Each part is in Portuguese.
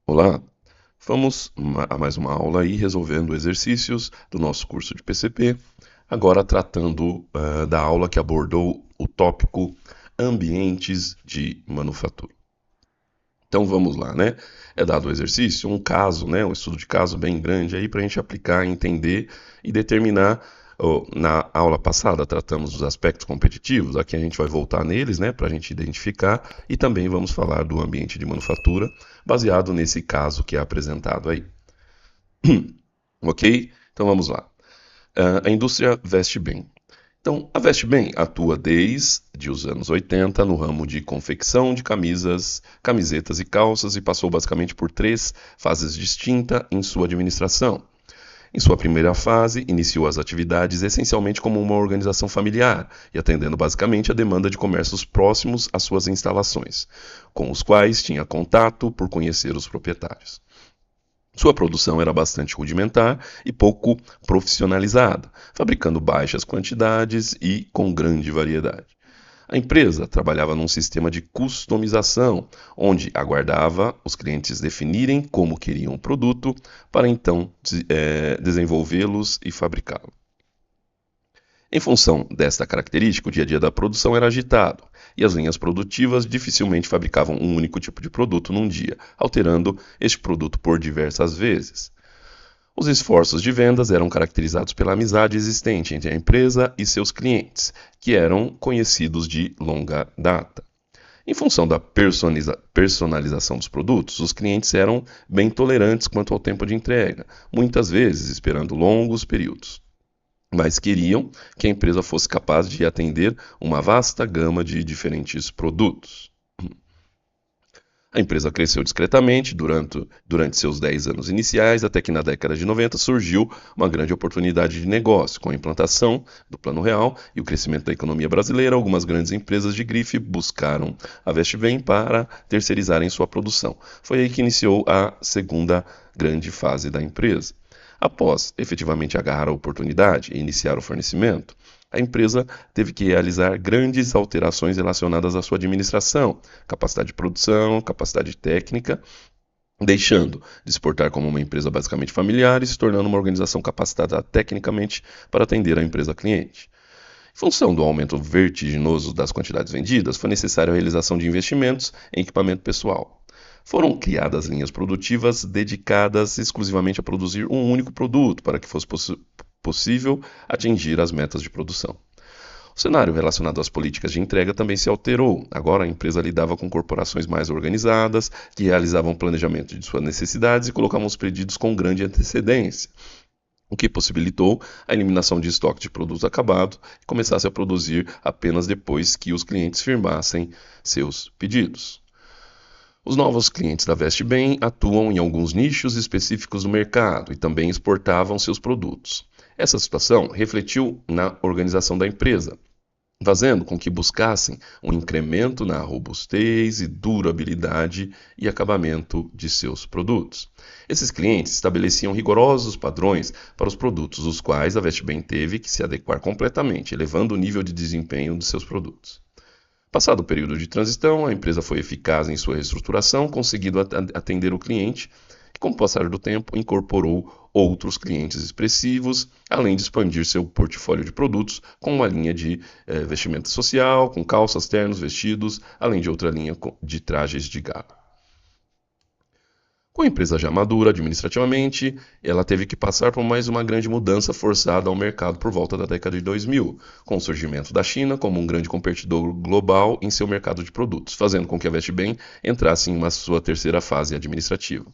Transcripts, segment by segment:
Olá, vamos a mais uma aula aí resolvendo exercícios do nosso curso de PCP, agora tratando da aula que abordou o tópico ambientes de manufatura. Então vamos lá, né? É dado o exercício, um caso, né? Um estudo de caso bem grande aí para a gente aplicar, entender e determinar. Na aula passada tratamos dos aspectos competitivos, aqui a gente vai voltar neles, né, para a gente identificar e também vamos falar do ambiente de manufatura, baseado nesse caso que é apresentado aí. Ok? Então vamos lá. A indústria veste bem. Então, a Veste Bem atua desde os anos 80 no ramo de confecção de camisas, camisetas e calças e passou basicamente por três fases distintas em sua administração. Em sua primeira fase, iniciou as atividades essencialmente como uma organização familiar e atendendo basicamente a demanda de comércios próximos às suas instalações, com os quais tinha contato por conhecer os proprietários. Sua produção era bastante rudimentar e pouco profissionalizada, fabricando baixas quantidades e com grande variedade. A empresa trabalhava num sistema de customização, onde aguardava os clientes definirem como queriam o produto para então desenvolvê-los e fabricá-lo. Em função desta característica, o dia a dia da produção era agitado, e as linhas produtivas dificilmente fabricavam um único tipo de produto num dia, alterando este produto por diversas vezes. Os esforços de vendas eram caracterizados pela amizade existente entre a empresa e seus clientes, que eram conhecidos de longa data. Em função da personalização dos produtos, os clientes eram bem tolerantes quanto ao tempo de entrega, muitas vezes esperando longos períodos, mas queriam que a empresa fosse capaz de atender uma vasta gama de diferentes produtos. A empresa cresceu discretamente durante seus 10 anos iniciais, até que na década de 90 surgiu uma grande oportunidade de negócio. Com a implantação do Plano Real e o crescimento da economia brasileira, algumas grandes empresas de grife buscaram a Vestibem para terceirizarem sua produção. Foi aí que iniciou a segunda grande fase da empresa. Após efetivamente agarrar a oportunidade e iniciar o fornecimento, a empresa teve que realizar grandes alterações relacionadas à sua administração, capacidade de produção, capacidade técnica, deixando de se portar como uma empresa basicamente familiar e se tornando uma organização capacitada tecnicamente para atender a empresa cliente. Em função do aumento vertiginoso das quantidades vendidas, foi necessária a realização de investimentos em equipamento pessoal. Foram criadas linhas produtivas dedicadas exclusivamente a produzir um único produto para que fosse possível atingir as metas de produção. O cenário relacionado às políticas de entrega também se alterou. Agora a empresa lidava com corporações mais organizadas, que realizavam planejamento de suas necessidades e colocavam os pedidos com grande antecedência, o que possibilitou a eliminação de estoque de produtos acabados e começasse a produzir apenas depois que os clientes firmassem seus pedidos. Os novos clientes da Veste Bem atuam em alguns nichos específicos do mercado e também exportavam seus produtos. Essa situação refletiu na organização da empresa, fazendo com que buscassem um incremento na robustez e durabilidade e acabamento de seus produtos. Esses clientes estabeleciam rigorosos padrões para os produtos, os quais a Vestibem teve que se adequar completamente, elevando o nível de desempenho de seus produtos. Passado o período de transição, a empresa foi eficaz em sua reestruturação, conseguindo atender o cliente, que com o passar do tempo incorporou outros clientes expressivos, além de expandir seu portfólio de produtos com uma linha de vestimenta social, com calças, ternos, vestidos, além de outra linha de trajes de gala. Com a empresa já madura administrativamente, ela teve que passar por mais uma grande mudança forçada ao mercado por volta da década de 2000, com o surgimento da China como um grande competidor global em seu mercado de produtos, fazendo com que a Vestibem entrasse em uma sua terceira fase administrativa.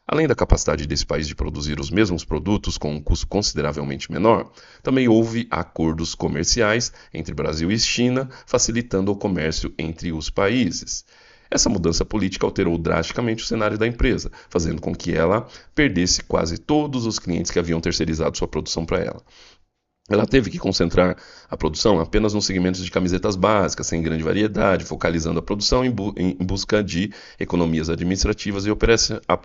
Além da capacidade desse país de produzir os mesmos produtos com um custo consideravelmente menor, também houve acordos comerciais entre Brasil e China, facilitando o comércio entre os países. Essa mudança política alterou drasticamente o cenário da empresa, fazendo com que ela perdesse quase todos os clientes que haviam terceirizado sua produção para ela. Ela teve que concentrar a produção apenas nos segmentos de camisetas básicas, sem grande variedade, focalizando a produção em busca de economias administrativas e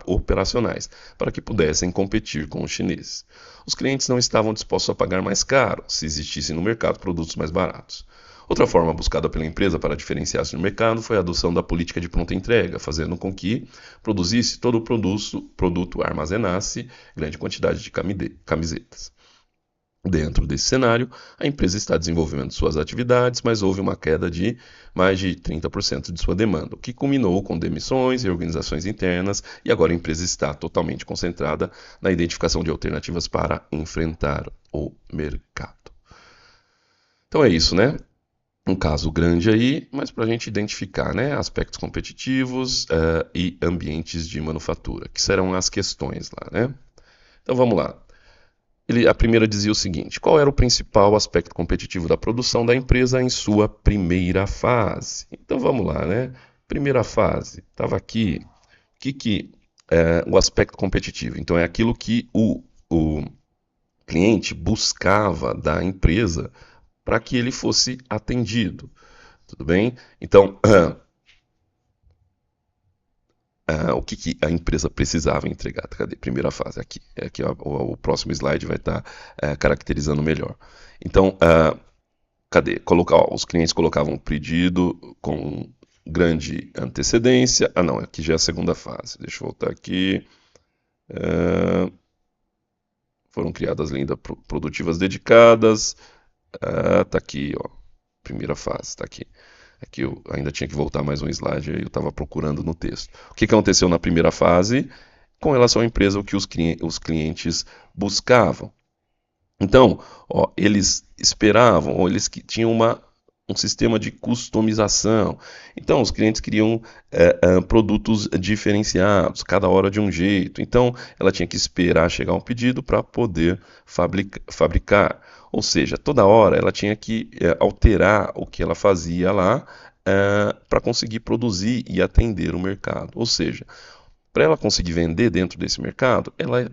operacionais, para que pudessem competir com os chineses. Os clientes não estavam dispostos a pagar mais caro se existissem no mercado produtos mais baratos. Outra forma buscada pela empresa para diferenciar-se no mercado foi a adoção da política de pronta entrega, fazendo com que produzisse todo o produto armazenasse grande quantidade de camisetas. Dentro desse cenário, a empresa está desenvolvendo suas atividades, mas houve uma queda de mais de 30% de sua demanda, o que culminou com demissões e organizações internas, e agora a empresa está totalmente concentrada na identificação de alternativas para enfrentar o mercado. Então é isso, né? Um caso grande aí, mas para a gente identificar, né, aspectos competitivos e ambientes de manufatura, que serão as questões lá, né? Então vamos lá. A primeira dizia o seguinte: qual era o principal aspecto competitivo da produção da empresa em sua primeira fase? Então vamos lá, né? Primeira fase, estava aqui. O que é o aspecto competitivo? Então é aquilo que o cliente buscava da empresa para que ele fosse atendido. Tudo bem? Então, o que a empresa precisava entregar? Cadê? Primeira fase, aqui. Aqui o próximo slide vai estar caracterizando melhor. Então, cadê? Os clientes colocavam o pedido com grande antecedência. Ah, não, aqui já é a segunda fase. Deixa eu voltar aqui. Foram criadas linhas produtivas dedicadas. Tá aqui, ó. Primeira fase, tá aqui. Aqui eu ainda tinha que voltar mais um slide, aí eu estava procurando no texto. O que aconteceu na primeira fase com relação à empresa, o que os clientes buscavam? Então, ó, eles esperavam, ou eles tinham um sistema de customização. Então, os clientes queriam produtos diferenciados, cada hora de um jeito. Então, ela tinha que esperar chegar um pedido para poder fabricar. Ou seja, toda hora ela tinha que alterar o que ela fazia lá para conseguir produzir e atender o mercado. Ou seja, para ela conseguir vender dentro desse mercado, ela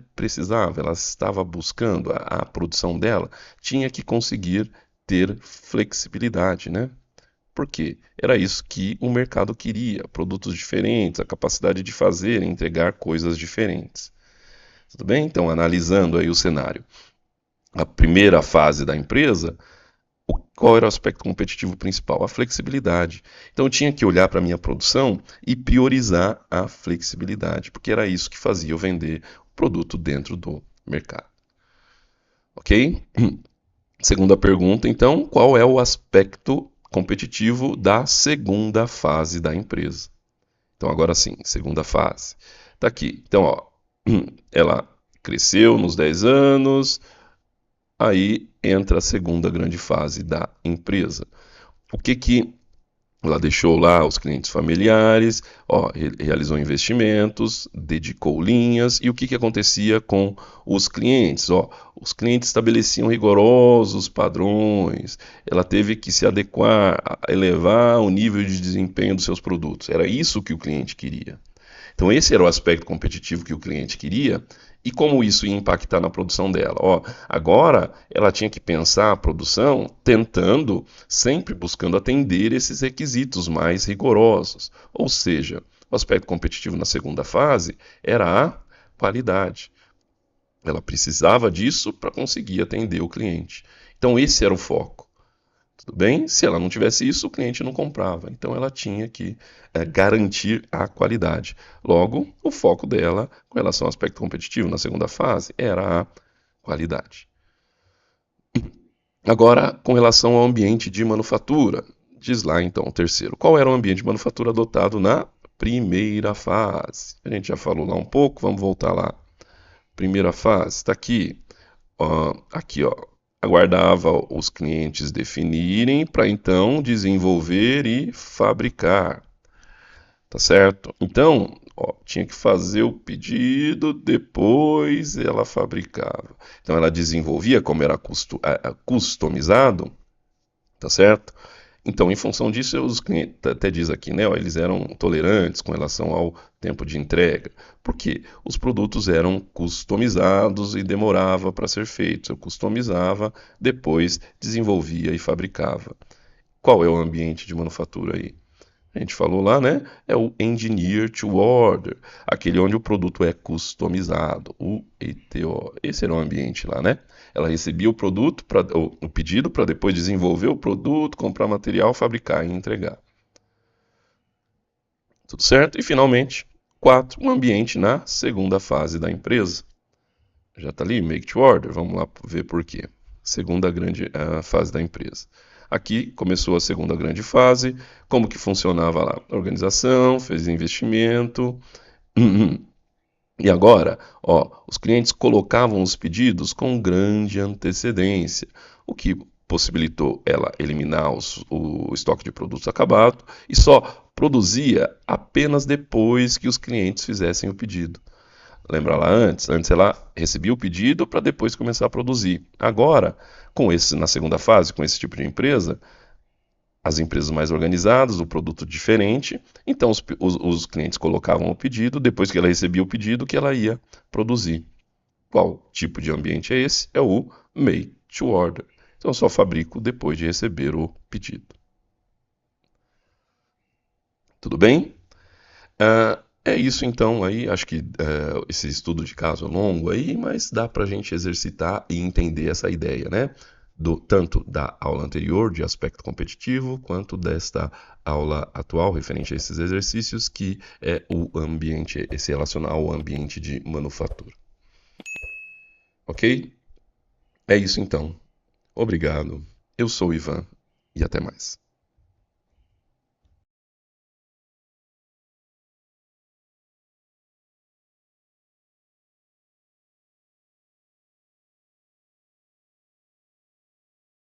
estava buscando, a produção dela tinha que conseguir ter flexibilidade, né? Por quê? Era isso que o mercado queria, produtos diferentes, a capacidade de fazer e entregar coisas diferentes. Tudo bem? Então, analisando aí o cenário. A primeira fase da empresa, qual era o aspecto competitivo principal? A flexibilidade. Então eu tinha que olhar para a minha produção e priorizar a flexibilidade, porque era isso que fazia eu vender o produto dentro do mercado. Ok? Segunda pergunta, então, qual é o aspecto competitivo da segunda fase da empresa? Então agora sim, segunda fase. Está aqui. Então, ó, ela cresceu nos 10 anos, aí entra a segunda grande fase da empresa. O que ela deixou lá? Os clientes familiares, ó, realizou investimentos, dedicou linhas, e o que acontecia com os clientes? Ó, os clientes estabeleciam rigorosos padrões, ela teve que se adequar, elevar o nível de desempenho dos seus produtos. Era isso que o cliente queria. Então esse era o aspecto competitivo que o cliente queria e como isso ia impactar na produção dela. Ó, agora ela tinha que pensar a produção tentando, sempre buscando atender esses requisitos mais rigorosos. Ou seja, o aspecto competitivo na segunda fase era a qualidade. Ela precisava disso para conseguir atender o cliente. Então esse era o foco. Tudo bem? Se ela não tivesse isso, o cliente não comprava. Então ela tinha que garantir a qualidade. Logo, o foco dela com relação ao aspecto competitivo na segunda fase era a qualidade. Agora, com relação ao ambiente de manufatura, diz lá então o terceiro. Qual era o ambiente de manufatura adotado na primeira fase? A gente já falou lá um pouco, vamos voltar lá. Primeira fase, está aqui. Aqui, ó. Aguardava os clientes definirem para então desenvolver e fabricar. Tá certo? Então, ó, tinha que fazer o pedido, depois ela fabricava. Então ela desenvolvia como era customizado, tá certo? Então, em função disso, os clientes, até diz aqui, né, ó, eles eram tolerantes com relação ao tempo de entrega, porque os produtos eram customizados e demorava para ser feitos. Eu customizava, depois desenvolvia e fabricava. Qual é o ambiente de manufatura aí? A gente falou lá, né? É o Engineer to Order, aquele onde o produto é customizado, o ETO. Esse era o ambiente lá, né? Ela recebia o produto, o pedido para depois desenvolver o produto, comprar material, fabricar e entregar. Tudo certo? E finalmente, 4, um ambiente na segunda fase da empresa. Já está ali, make to order. Vamos lá ver por quê. Segunda grande fase da empresa. Aqui começou a segunda grande fase. Como que funcionava lá? A organização, fez investimento. E agora, ó, os clientes colocavam os pedidos com grande antecedência, o que possibilitou ela eliminar o estoque de produtos acabados e só produzia apenas depois que os clientes fizessem o pedido. Lembra lá antes? Antes ela recebia o pedido para depois começar a produzir. Agora, na segunda fase, com esse tipo de empresa, as empresas mais organizadas, o produto diferente, então os clientes colocavam o pedido, depois que ela recebia o pedido, que ela ia produzir. Qual tipo de ambiente é esse? É o Make to Order. Então eu só fabrico depois de receber o pedido. Tudo bem? É isso então aí, acho que esse estudo de caso é longo aí, mas dá para a gente exercitar e entender essa ideia, né? Tanto da aula anterior de aspecto competitivo, quanto desta aula atual referente a esses exercícios, que é o ambiente, esse relacionar ao ambiente de manufatura. Ok? É isso então. Obrigado. Eu sou o Ivan e até mais.